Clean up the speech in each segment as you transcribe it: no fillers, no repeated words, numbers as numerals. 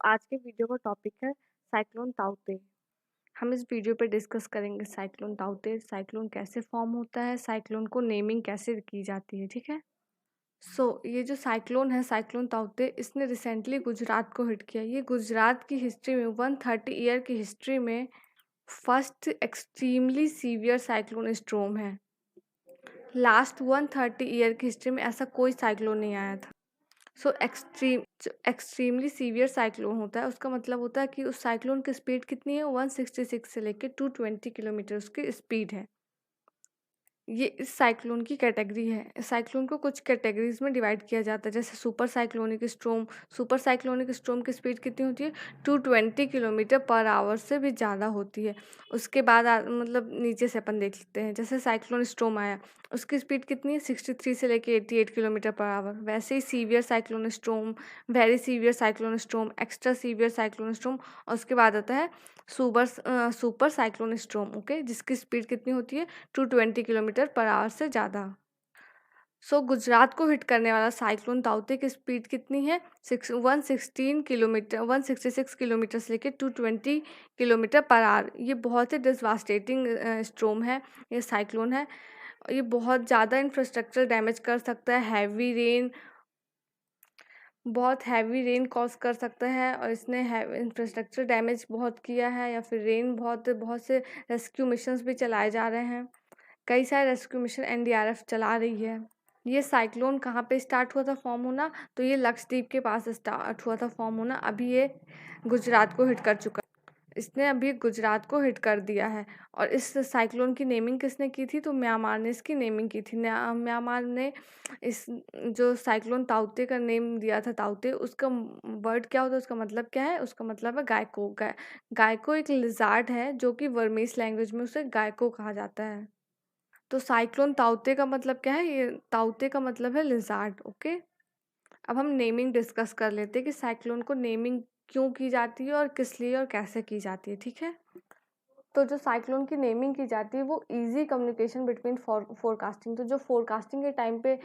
आज के वीडियो का टॉपिक है साइक्लोन ताउते। हम इस वीडियो पे डिस्कस करेंगे साइक्लोन ताउते, साइक्लोन कैसे फॉर्म होता है, साइक्लोन को नेमिंग कैसे की जाती है, ठीक है। ये जो साइक्लोन है, साइक्लोन ताउते, इसने रिसेंटली गुजरात को हिट किया। ये गुजरात की हिस्ट्री में 130 ईयर की हिस्ट्री में फर्स्ट एक्सट्रीमली सीवियर साइक्लोन स्ट्रोम है। लास्ट 130 ईयर की हिस्ट्री में ऐसा कोई साइक्लोन नहीं आया था। एक्सट्रीमली सीवियर साइक्लोन होता है, उसका मतलब होता है कि उस साइक्लोन की स्पीड कितनी है, 166 से लेकर 220 किलोमीटर उसकी स्पीड है। ये इस साइक्लोन की कैटेगरी है। साइक्लोन को कुछ कैटेगरीज में डिवाइड किया जाता है, जैसे सुपर साइक्लोनिक स्ट्रोम। सुपर साइक्लोनिक स्ट्रोम की स्पीड कितनी होती है, 220 किलोमीटर पर आवर से भी ज़्यादा होती है। उसके बाद मतलब नीचे से अपन देख लेते हैं, जैसे साइक्लोन स्ट्रोम आया, उसकी स्पीड कितनी है, 63 से लेकर 88 किलोमीटर पर आवर। वैसे ही severe cyclone storm, very severe cyclone storm, extra severe cyclone storm, और उसके बाद आता है सुपर साइक्लोन स्ट्रोम, ओके, जिसकी स्पीड कितनी होती है, 220 किलोमीटर पर आवर से ज़्यादा। गुजरात को हिट करने वाला साइक्लोन ताउते की स्पीड कितनी है, 166 किलोमीटर से लेकर 220 किलोमीटर पर आवर। ये बहुत ही डिसवास्टेटिंग स्ट्रोम है, ये साइक्लोन है। ये बहुत ज़्यादा इंफ्रास्ट्रक्चर डैमेज कर सकता है, बहुत हैवी रेन कॉज कर सकता है, और इसने इंफ्रास्ट्रक्चर डैमेज बहुत किया है, या फिर रेन बहुत बहुत से रेस्क्यू मिशंस भी चलाए जा रहे हैं। कई सारे रेस्क्यू मिशन एनडीआरएफ चला रही है। ये साइक्लोन कहाँ पे स्टार्ट हुआ था फॉर्म होना, तो ये लक्षद्वीप के पास स्टार्ट हुआ था फॉर्म होना। अभी ये गुजरात को हिट कर चुका, इसने अभी गुजरात को हिट कर दिया है। और इस साइक्लोन की नेमिंग किसने की थी, तो म्यांमार ने इसकी नेमिंग की थी। म्यांमार ने इस जो साइक्लोन ताउते का नेम दिया था, ताउते, उसका वर्ड क्या होता है, उसका मतलब क्या है, उसका मतलब है गायको। गायको एक लिजार्ड है, जो कि बर्मीज लैंग्वेज में उसे गायको कहा जाता है। तो साइक्लोन ताउते का मतलब क्या है, ये ताउते का मतलब है लिजार्ड, ओके। अब हम नेमिंग डिस्कस कर लेते हैं कि साइक्लोन को नेमिंग क्यों की जाती है और किस लिए और कैसे की जाती है, ठीक है। तो जो साइक्लोन की नेमिंग की जाती है, वो इजी कम्युनिकेशन बिटवीन फोरकास्टिंग, तो जो फोरकास्टिंग के टाइम पे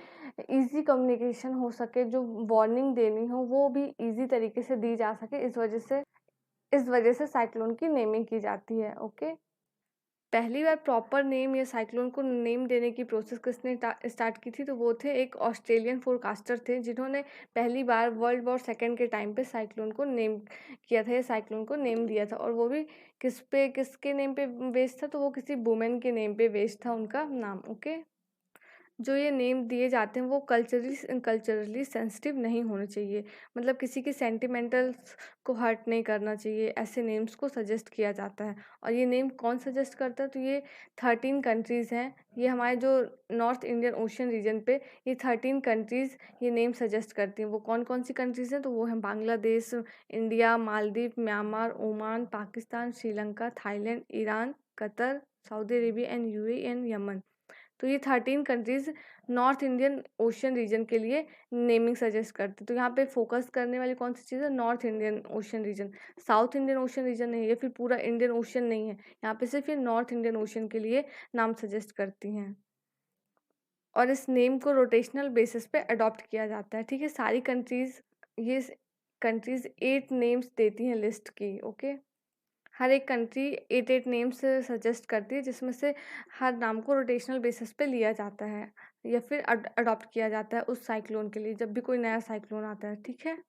इजी कम्युनिकेशन हो सके, जो वार्निंग देनी हो वो भी इजी तरीके से दी जा सके, इस वजह से साइक्लोन की नेमिंग की जाती है, ओके। पहली बार प्रॉपर नेम या साइक्लोन को नेम देने की प्रोसेस किसने स्टार्ट की थी, तो वो थे एक ऑस्ट्रेलियन फोरकास्टर थे, जिन्होंने पहली बार वर्ल्ड वॉर सेकेंड के टाइम पे साइक्लोन को नेम किया था, या साइक्लोन को नेम दिया था। और वो भी किसके नेम पे बेस्ड था, तो वो किसी वुमेन के नेम पे बेस्ड था उनका नाम, ओके। जो ये नेम दिए जाते हैं वो कल्चरली सेंसिटिव नहीं होने चाहिए, मतलब किसी के सेंटिमेंटल्स को हर्ट नहीं करना चाहिए, ऐसे नेम्स को सजेस्ट किया जाता है। और ये नेम कौन सजेस्ट करता है, तो ये 13 कंट्रीज़ हैं। ये हमारे जो नॉर्थ इंडियन ओशन रीजन पे ये 13 कंट्रीज़ ये नेम सजेस्ट करती हैं। वो कौन कौन सी कंट्रीज़ हैं, तो वो हैं Bangladesh, India, Maldives, Myanmar, Oman, Pakistan, Sri Lanka, Thailand, Iran, Qatar, Saudi Arabia and UAE and Yemen. तो ये 13 countries north Indian Ocean region के लिए नेमिंग सजेस्ट करते, तो यहाँ पे फोकस करने वाली कौन सी चीज़ है, north Indian Ocean region. South Indian Ocean region नहीं है, फिर पूरा इंडियन ओशन नहीं है, यहाँ पे सिर्फ ये नॉर्थ इंडियन ओशन के लिए नाम सजेस्ट करती हैं। और इस नेम को रोटेशनल बेसिस पे अडॉप्ट किया जाता है, ठीक है। सारी कंट्रीज, ये कंट्रीज 8 नेम्स देती हैं लिस्ट की, ओके। हर एक कंट्री 8 नेम्स सजेस्ट करती है, जिसमें से हर नाम को रोटेशनल बेसिस पे लिया जाता है, या फिर अडॉप्ट किया जाता है उस साइक्लोन के लिए, जब भी कोई नया साइक्लोन आता है, ठीक है।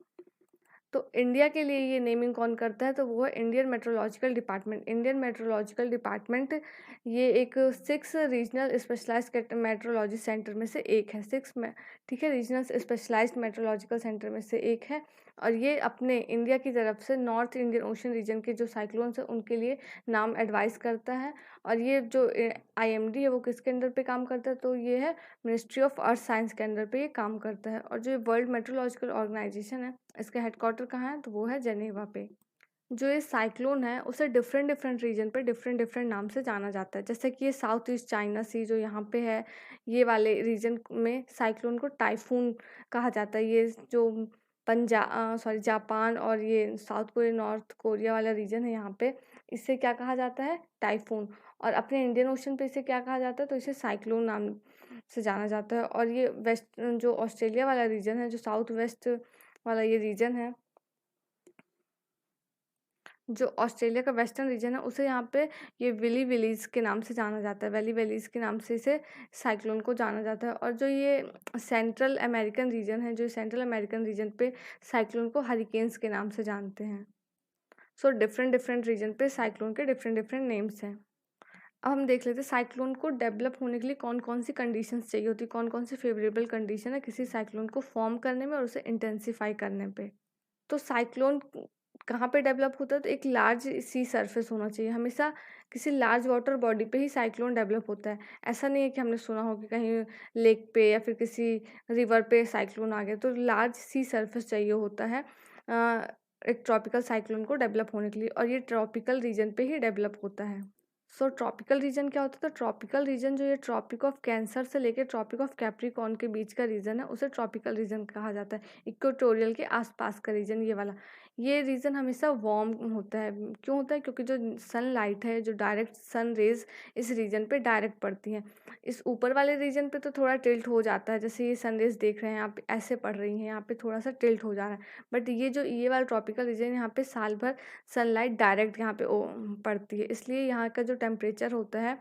तो इंडिया के लिए ये नेमिंग कौन करता है, तो वो है Indian Meteorological Department. Indian Meteorological Department ये एक 6 रीजनल स्पेशलाइज्ड मेट्रोलॉजी सेंटर में से एक है, 6 में, ठीक है, रीजनल स्पेशलाइज्ड मेट्रोलॉजिकल सेंटर में से एक है। और ये अपने इंडिया की तरफ से नॉर्थ इंडियन ओशन रीजन के जो साइक्लोन्स हैं उनके लिए नाम एडवाइस करता है। और ये जो IMD है वो किसके अंडर पे काम करता है, तो ये है मिनिस्ट्री ऑफ अर्थ साइंस के अंडर पे ये काम करता है। और जो वर्ल्ड मेट्रोलॉजिकल ऑर्गेनाइजेशन है, इसका हेडक्वार्टर कहाँ है, तो वो है जेनेवा पे। जो ये साइक्लोन है उसे डिफरेंट डिफरेंट रीजन पे डिफरेंट डिफरेंट नाम से जाना जाता है, जैसे कि ये साउथ ईस्ट चाइना सी जो यहाँ पे है, ये वाले रीजन में साइक्लोन को टाइफून कहा जाता है। ये जो जापान और ये साउथ कोरिया, नॉर्थ कोरिया वाला रीजन है, यहाँ पे इसे क्या कहा जाता है, टाइफून। और अपने इंडियन ओशन पे इसे क्या कहा जाता है, तो इसे साइक्लोन नाम से जाना जाता है। और ये वेस्ट जो ऑस्ट्रेलिया वाला रीजन है, जो साउथ वेस्ट वाला ये रीजन है, जो ऑस्ट्रेलिया का वेस्टर्न रीजन है उसे यहाँ पे ये विली विलीज के नाम से जाना जाता है, वैली वैलीज के नाम से इसे साइक्लोन को जाना जाता है। और जो ये सेंट्रल अमेरिकन रीजन है, जो सेंट्रल अमेरिकन रीजन पे साइक्लोन को हरिकेन्स के नाम से जानते हैं। सो डिफरेंट डिफरेंट रीजन पे साइक्लोन के डिफरेंट डिफरेंट नेम्स हैं। अब हम देख लेते हैं साइक्लोन को डेवलप होने के लिए कौन कौन सी कंडीशंस चाहिए होती है, कौन कौन सी फेवरेबल कंडीशन है किसी साइक्लोन को फॉर्म करने में और उसे इंटेंसिफाई करने पे। तो साइक्लोन कहाँ पे डेवलप होता है, तो एक लार्ज सी सरफेस होना चाहिए। हमेशा किसी लार्ज वाटर बॉडी पे ही साइक्लोन डेवलप होता है। ऐसा नहीं है कि हमने सुना हो कि कहीं लेक पे या फिर किसी रिवर पे साइक्लोन आ गया। तो लार्ज सी सरफेस चाहिए होता है एक ट्रॉपिकल साइक्लोन को डेवलप होने के लिए, और ये ट्रॉपिकल रीजन पे ही डेवलप होता है। सो ट्रॉपिकल रीजन क्या होता है, तो ट्रॉपिकल रीजन जो ये ट्रॉपिक ऑफ कैंसर से लेकर ट्रॉपिक ऑफ कैप्रिकॉर्न के बीच का रीजन है उसे ट्रॉपिकल रीजन कहा जाता है। इक्वेटोरियल के आसपास का रीजन ये वाला, ये रीजन हमेशा वार्म होता है। क्यों होता है, क्योंकि जो सनलाइट है, जो डायरेक्ट सन रेज इस रीजन पे डायरेक्ट पड़ती हैं। इस ऊपर वाले रीजन पे तो थोड़ा टिल्ट हो जाता है, जैसे ये सन रेज देख रहे हैं यहाँ पे ऐसे पड़ रही हैं, यहाँ पे थोड़ा सा टिल्ट हो जा रहा है। बट ये जो ये वाला ट्रॉपिकल रीजन, यहाँ पे साल भर सनलाइट डायरेक्ट यहाँ पे पड़ती है, इसलिए यहाँ का जो टेम्परेचर होता है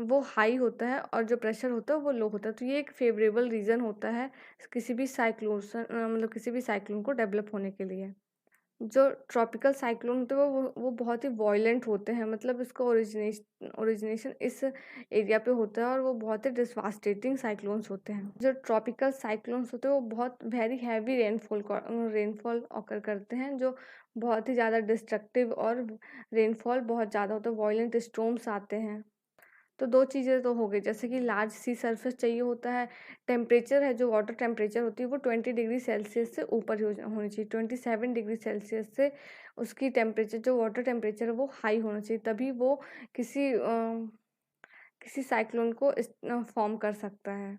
वो हाई होता है और जो प्रेशर होता है वो लो होता है। तो ये एक फेवरेबल रीज़न होता है किसी भी साइक्लोन मतलब किसी भी साइक्लोन को डेवलप होने के लिए। जो ट्रॉपिकल साइक्लोन होते हैं वो बहुत ही वॉयलेंट होते हैं, मतलब इसका ओरिजिनेशन इस एरिया पे होता है और वो बहुत ही डिसवास्टेटिंग साइक्लोन्स होते हैं। जो ट्रॉपिकल साइक्लोन्स होते हैं वो बहुत वेरी हैवी रेनफॉल ऑकर करते हैं, जो बहुत ही ज़्यादा डिस्ट्रक्टिव, और रेनफॉल बहुत ज़्यादा होता है, वॉयलेंट स्टॉर्म्स आते हैं। तो दो चीज़ें तो हो गई, जैसे कि लार्ज सी सरफेस चाहिए होता है, टेम्परेचर है जो वाटर टेम्परेचर होती है वो 20 डिग्री सेल्सियस से ऊपर ही होनी चाहिए। 27 डिग्री सेल्सियस से उसकी टेम्परेचर, जो वाटर टेम्परेचर है वो हाई होना चाहिए, तभी वो किसी साइक्लोन को फॉर्म कर सकता है।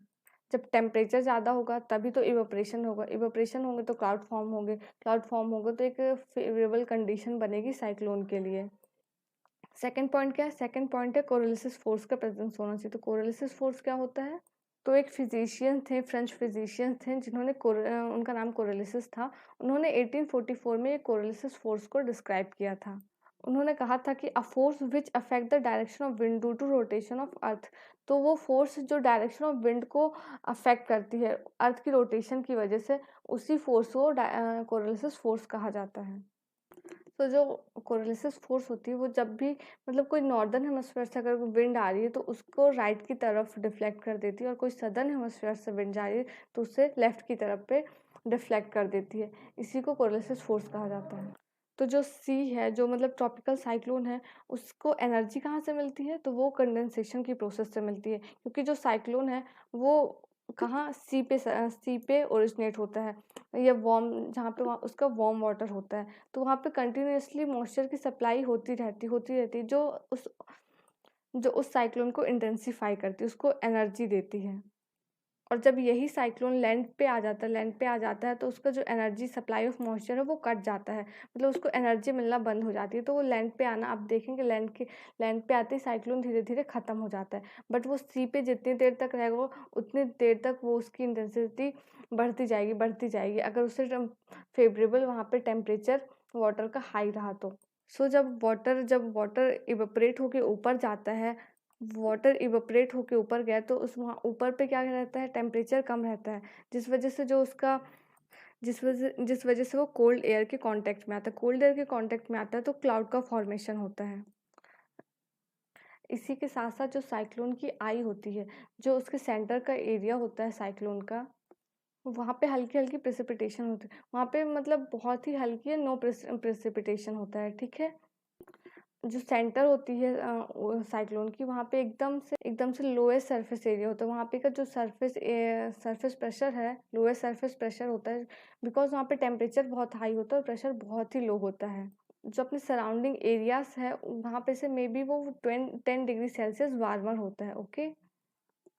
जब टेम्परेचर ज़्यादा होगा तभी तो इवेपोरेशन होगा, इवेपोरेशन होंगे तो क्लाउड फॉर्म होंगे, क्लाउड फॉर्म होगा तो एक फेवरेबल कंडीशन बनेगी साइक्लोन के लिए। सेकंड पॉइंट क्या है, सेकंड पॉइंट है कोरियोलिस फोर्स का प्रेजेंस होना चाहिए। तो कोरियोलिस फोर्स क्या होता है, तो एक फिजिशियन थे, फ्रेंच फिजिशियन थे जिन्होंने उनका नाम कोरियोलिस था। उन्होंने 1844 में कोरियोलिस फोर्स को डिस्क्राइब किया था। उन्होंने कहा था कि a force which affect the direction of wind due to rotation of earth. तो वो फोर्स जो डायरेक्शन ऑफ विंड को अफेक्ट करती है अर्थ की रोटेशन की वजह से, उसी फोर्स को कोरियोलिस फोर्स कहा जाता है। तो जो कोरियोलिस फोर्स होती है वो जब भी मतलब कोई नॉर्दर्न हेमिस्फीयर से अगर विंड आ रही है तो उसको राइट की तरफ डिफ्लेक्ट कर देती है, और कोई सदर्न हेमिस्फीयर से विंड जा रही है तो उससे लेफ्ट की तरफ पे डिफ्लेक्ट कर देती है। इसी को कोरियोलिस फोर्स कहा जाता है। तो जो सी है, जो मतलब ट्रॉपिकल साइक्लोन है, उसको एनर्जी कहाँ से मिलती है, तो वो कंडेंसेशन की प्रोसेस से मिलती है, क्योंकि जो साइक्लोन है वो कहाँ सी पे ओरिजिनेट होता है, या वार्म जहाँ पे वहाँ उसका वार्म वाटर होता है, तो वहाँ पे कंटिन्यूसली मॉइस्चर की सप्लाई होती रहती, जो उस साइक्लोन को इंटेंसिफाई करती है, उसको एनर्जी देती है। और जब यही साइक्लोन लैंड पे आ जाता है तो उसका जो एनर्जी सप्लाई ऑफ मॉइस्चर है वो कट जाता है, मतलब उसको एनर्जी मिलना बंद हो जाती है। तो वो लैंड पे आना, आप देखेंगे लैंड पे आते ही साइक्लोन धीरे धीरे ख़त्म हो जाता है। बट वो सी पे जितनी देर तक रहेगा उतनी देर तक वो उसकी इंटेंसिटी बढ़ती जाएगी, अगर उससे फेवरेबल वहाँ पे टेम्परेचर वाटर का हाई रहा तो। सो जब वाटर इवेपोरेट होके ऊपर जाता है, वाटर इवेपोरेट होके ऊपर गया तो उस वहाँ ऊपर पे क्या रहता है, टेम्परेचर कम रहता है, जिस वजह से वो कोल्ड एयर के कांटेक्ट में आता है। कोल्ड एयर के कांटेक्ट में आता है तो क्लाउड का फॉर्मेशन होता है। इसी के साथ साथ जो साइक्लोन की आई होती है, जो उसके सेंटर का एरिया होता है साइक्लोन का, वहाँ पे हल्की हल्की प्रेसिपिटेशन होती है। वहाँ पे मतलब बहुत ही हल्की नो प्रेसिपिटेशन होता है, ठीक है। जो सेंटर होती है साइक्लोन की, वहाँ पे एकदम से लोएस्ट सरफेस एरिया होता है। वहाँ पे का जो सरफेस प्रेशर है, लोएस्ट सरफेस प्रेशर होता है, बिकॉज वहाँ पे टेम्परेचर बहुत हाई होता है और प्रेशर बहुत ही लो होता है। जो अपने सराउंडिंग एरियाज है वहाँ पे से मे बी वो 10 डिग्री सेल्सियस वार्मर होता है, ओके।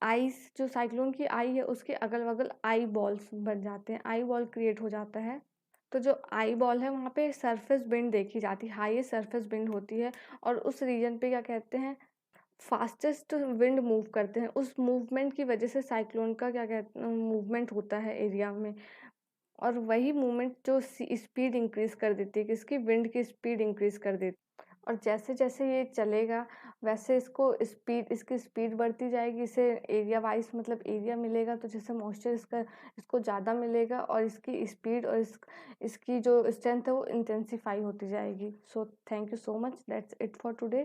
आइस, जो साइक्लोन की आई है उसके अगल बगल आई बॉल्स बन जाते हैं, आई बॉल क्रिएट हो जाता है। तो जो आई बॉल है वहाँ पे सरफेस विंड देखी जाती है, हाईएस्ट सरफेस विंड होती है, और उस रीजन पे क्या कहते हैं, फास्टेस्ट विंड मूव करते हैं। उस मूवमेंट की वजह से साइक्लोन का क्या कहते मूवमेंट होता है एरिया में, और वही मूवमेंट जो स्पीड इंक्रीज़ कर देती है, कि इसकी विंड की स्पीड इंक्रीज़ कर देती है। और जैसे-जैसे ये चलेगा वैसे इसकी स्पीड बढ़ती जाएगी, इसे एरिया वाइज़ मतलब एरिया मिलेगा, तो जैसे मॉइस्चर इसको ज़्यादा मिलेगा और इसकी स्पीड और इसकी जो स्ट्रेंथ है वो इंटेंसिफ़ाई होती जाएगी। So thank you so much, that's it for today.